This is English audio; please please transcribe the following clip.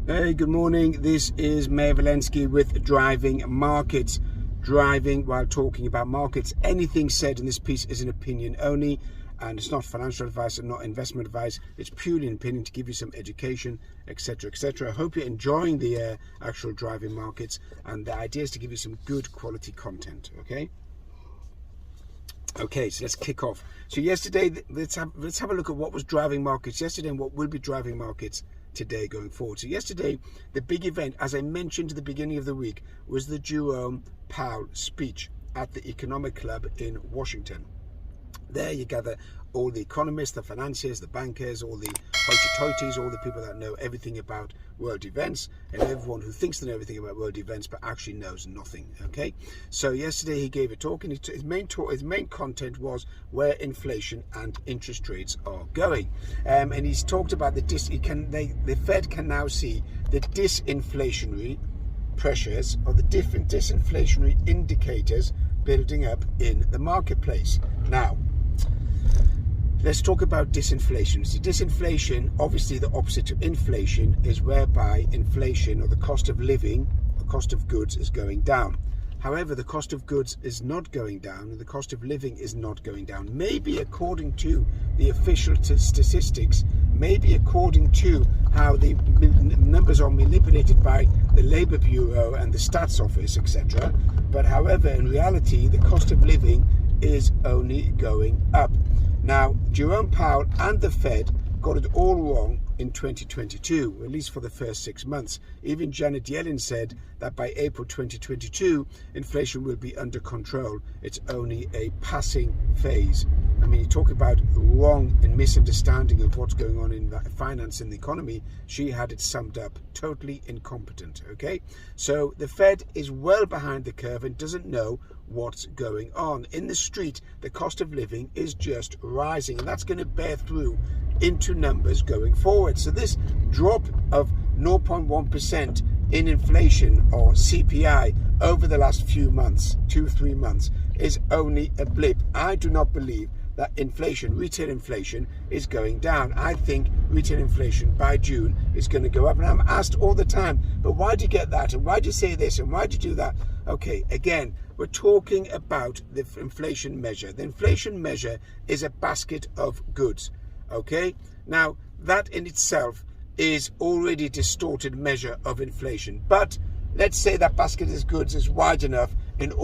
Hey, good morning. This is Mayor Valensky with Driving Markets. Driving while talking about markets. Anything said in this piece is an opinion only, and it's not financial advice and not investment advice. It's purely an opinion to give you some education, etc., etc. I hope you're enjoying the actual driving markets, and the idea is to give you some good quality content. Okay, so let's kick off. So yesterday, let's have a look at what was driving markets yesterday and what will be driving markets today going forward. So yesterday, the big event, as I mentioned at the beginning of the week, was the Jerome Powell speech at the Economic Club in Washington. There you gather all the economists, the financiers, the bankers, all the hoity-toities, all the people that know everything about world events, and everyone who thinks they know everything about world events but actually knows nothing. Okay, so yesterday he gave a talk, and his main content was where inflation and interest rates are going, and he's talked about the Fed can now see the disinflationary pressures or the different disinflationary indicators building up in the marketplace. Now, let's talk about disinflation. So disinflation, obviously the opposite of inflation, is whereby inflation, or the cost of living, the cost of goods, is going down. However, the cost of goods is not going down, and the cost of living is not going down. Maybe according to the official statistics, maybe according to how the numbers are manipulated by the Labour Bureau and the Stats Office, etc. But however, in reality, the cost of living is only going up. Now, Jerome Powell and the Fed got it all wrong in 2022, at least for the first 6 months. Even Janet Yellen said that by April 2022, inflation will be under control. It's only a passing phase. I mean, you talk about wrong and misunderstanding of what's going on in finance and the economy. She had it summed up. Totally incompetent, okay? So the Fed is well behind the curve and doesn't know what's going on. In the street, the cost of living is just rising, and that's going to bear through into numbers going forward. So this drop of 0.1% in inflation, or CPI, over the last few months, 2-3 months, is only a blip. I do not believe that inflation, retail inflation, is going down. I think retail inflation by June is going to go up. And I'm asked all the time, but why do you get that? And why do you say this? And why do you do that? Okay, again, we're talking about the inflation measure. The inflation measure is a basket of goods. Okay, now that in itself is already a distorted measure of inflation. But let's say that basket of goods is wide enough in all